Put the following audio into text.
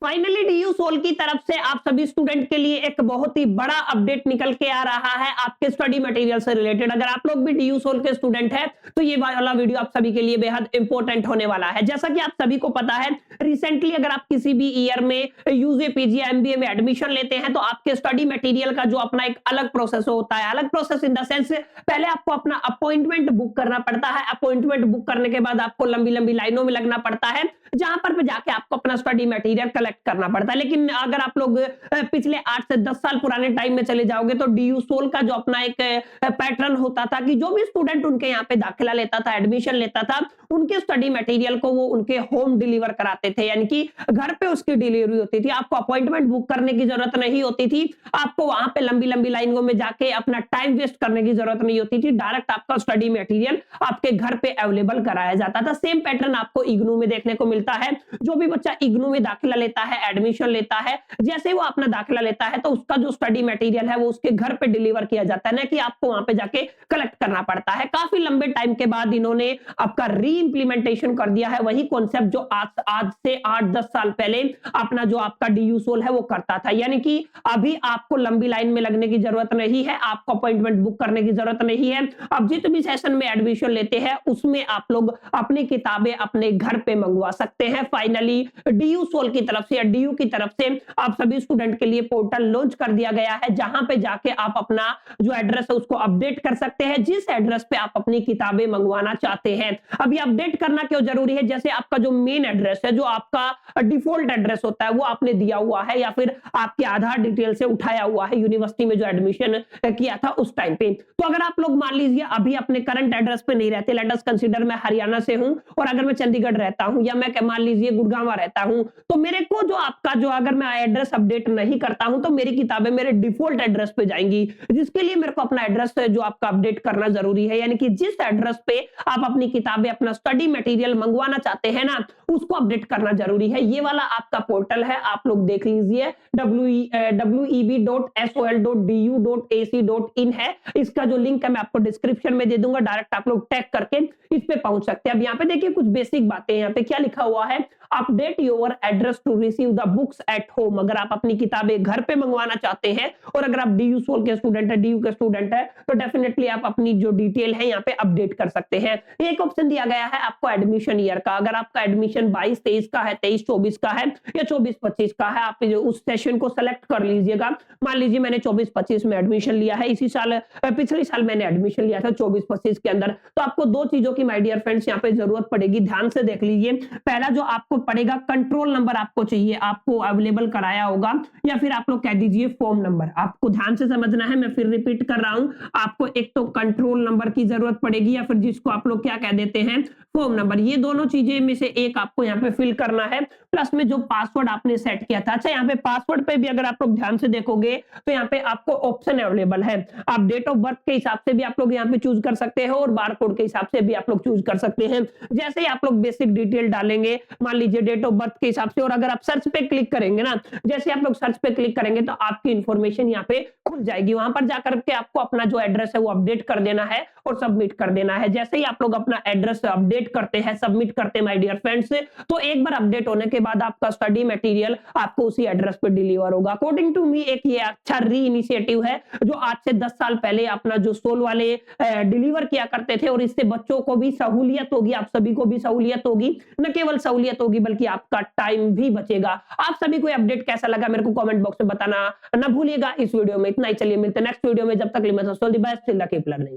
Finally DU soul की तरफ से आप सभी स्टूडेंट के लिए एक बहुत ही बड़ा अपडेट निकल के आ रहा है आपके स्टडी मटेरियल से रिलेटेड। अगर आप लोग भी डीयू सोल के स्टूडेंट हैं तो ये वाला वीडियो आप सभी के लिए बेहद इंपॉर्टेंट होने वाला है। जैसा कि आप सभी को पता है, रिसेंटली अगर आप किसी भी ईयर में यूजी पीजी एमबीए में एडमिशन लेते हैं तो आपके स्टडी मटेरियल का जो अपना एक अलग प्रोसेस होता है, अलग प्रोसेस इन द सेंस पहले आपको अपना अपॉइंटमेंट बुक करना पड़ता है। अपॉइंटमेंट बुक करने के बाद आपको लंबी लंबी लाइनों में लगना पड़ता है, जहां पर जाके आपको अपना स्टडी मटेरियल कलेक्ट करना पड़ता है। लेकिन अगर आप लोग पिछले 8 से 10 साल पुराने टाइम में चले जाओगे तो डीयू सोल का जो अपना एक पैटर्न होता था कि जो भी स्टूडेंट उनके यहाँ पे दाखिला लेता था, एडमिशन लेता था, उनके स्टडी मटेरियल को वो उनके होम डिलीवर कराते थे, यानी कि घर पे उसकी डिलीवरी होती थी। आपको अपॉइंटमेंट बुक करने की जरूरत नहीं होती थी, आपको वहां पे लंबी लंबी लाइनों में जाके अपना टाइम वेस्ट करने की जरूरत नहीं होती थी। डायरेक्ट आपका स्टडी मटेरियल आपके घर पे अवेलेबल कराया जाता था। सेम पैटर्न आपको इग्नू में देखने को मिलता है। जो भी बच्चा इग्नू में दाखिला लेता है, एडमिशन लेता है, जैसे वो अपना दाखिला लेता है तो उसका जो स्टडी मटेरियल है वो उसके घर पे डिलीवर किया जाता है, ना कि आपको वहां पे जाके कलेक्ट करना पड़ता है। काफी लंबे टाइम के बाद इन्होंने आपका री इंप्लीमेंटेशन कर दिया है, वही कॉन्सेप्ट जो आज से 8-10 साल पहले अपना जो आपका डीयू सोल है वो करता था। यानी कि अभी आपको लंबी लाइन में लगने की जरूरत नहीं है, आपको अपॉइंटमेंट बुक करने की जरूरत नहीं है। अब जिस भी सेशन में एडमिशन लेते हैं उसमें आप लोग अपनी किताबें अपने घर पे मंगवा सकते हैं। फाइनली डीयू सोल की तरफ से या डीयू की तरफ से आप सभी स्टूडेंट के लिए पोर्टल लॉन्च कर दिया गया है, जहां पे जाके आप अपना जो एड्रेस है उसको अपडेट कर सकते हैं, जिस एड्रेस पे आप अपनी किताबें मंगवाना चाहते हैं। अभी अपडेट करना क्यों जरूरी है? जैसे आपका जो मेन एड्रेस है, जो आपका डिफॉल्ट एड्रेस होता है वो आपने दिया हुआ है या फिर आपके आधार डिटेल से उठाया हुआ है यूनिवर्सिटी में जो एडमिशन किया था उस टाइम पे। तो अगर आप लोग मान लीजिए अभी अपने करंट एड्रेस पे नहीं रहते, लेट अस कंसीडर मैं हरियाणा से हूं और अगर मैं चंडीगढ़ रहता हूं या मैं मान लीजिए गुड़गांव रहता हूं, तो मेरे को जो आपका जो अगर मैं एड्रेस अपडेट नहीं करता हूं तो मेरी किताबें मेरे डिफॉल्ट एड्रेस पे जाएंगी, जिसके लिए मेरे को अपना एड्रेस जो आपका अपडेट करना जरूरी है। यानी कि जिस एड्रेस पे आप अपनी किताबें, अपना स्टडी मटेरियल मंगवाना चाहते हैं ना, उसको अपडेट करना जरूरी है। ये वाला आपका पोर्टल है, आप लोग देख लीजिए, web.sol.du.ac.in है। इसका जो लिंक है मैं आपको डिस्क्रिप्शन में दे दूंगा, डायरेक्ट आप लोग टैग करके इस पे पहुंच सकते हैं। अब यहाँ पे देखिए कुछ बेसिक बातें, यहाँ पे क्या लिखा हुआ है, update your address to receive the books at home. अगर आप अपनी किताबें घर पे मंगवाना चाहते हैं और अगर आप डीयू सोल के स्टूडेंट है, डीयू के स्टूडेंट है, तो डेफिनेटली आप अपनी जो डिटेल है यहाँ पे अपडेट कर सकते हैं। एक ऑप्शन दिया गया है आपको एडमिशन ईयर का, अगर आपका एडमिशन 22-23 का है, 23-24 का है या 24-25 का है, आप जो उस सेशन को सेलेक्ट कर लीजिएगा। मान लीजिए मैंने 24-25 में एडमिशन लिया है, इसी साल पिछले साल मैंने एडमिशन लिया था 24-25 के अंदर, तो आपको दो चीजों की माय डियर फ्रेंड्स यहाँ पे जरूरत पड़ेगी, ध्यान से देख लीजिए। पहला जो आपको पड़ेगा, कंट्रोल नंबर आपको चाहिए, आपको अवेलेबल कराया होगा, या फिर आप लोग कह दीजिए फॉर्म नंबर। आपको ध्यान से समझना है, मैं फिर रिपीट कर रहा हूं, आपको एक तो कंट्रोल नंबर की जरूरत पड़ेगी या फिर जिसको आप लोग क्या कह देते हैं, फॉर्म नंबर। ये दोनों चीजें में से एक आपको यहाँ पे फिल करना है, प्लस में जो पासवर्ड आपने सेट किया था। अच्छा, यहाँ पे पासवर्ड पे भी अगर आप लोग ध्यान से देखोगे तो यहाँ पे आपको ऑप्शन अवेलेबल है, आप डेट ऑफ बर्थ के हिसाब से भी आप लोग यहाँ पे चूज कर सकते हो और बारकोड के हिसाब से भी आप लोग चूज कर सकते हैं। जैसे ही आप लोग बेसिक डिटेल डालेंगे, मान लीजिए डेट ऑफ बर्थ के हिसाब से, और अगर आप सर्च पे क्लिक करेंगे ना, जैसे आप लोग सर्च पे क्लिक करेंगे तो आपकी इंफॉर्मेशन यहाँ पे खुल जाएगी। वहां पर जाकर के आपको अपना जो एड्रेस है वो अपडेट कर देना है और सबमिट कर देना है। जैसे ही आप लोग अपना एड्रेस अपडेट करते हैं, सबमिट करते हैं माय डियर फ्रेंड्स, तो एक बार अपडेट होने के बाद आपका स्टडी मटेरियल आपको उसी एड्रेस पे डिलीवर होगा। अकॉर्डिंग टू मी एक ये अच्छा री इनिशिएटिव है जो आज से 10 साल पहले अपना जो सोल वाले डिलीवर किया करते थे, और इससे बच्चों को भी सहूलियत होगी, आप सभी को भी सहूलियत होगी, न केवल सहूलियत होगी बल्कि आपका टाइम भी बचेगा। आप सभी को अपडेट कैसा लगा मेरे को कमेंट बॉक्स में बताना ना भूलिएगा। इस वीडियो में इतना ही, चलिए मिलते हैं नेक्स्ट वीडियो में, जब तक the best, till the keep learning.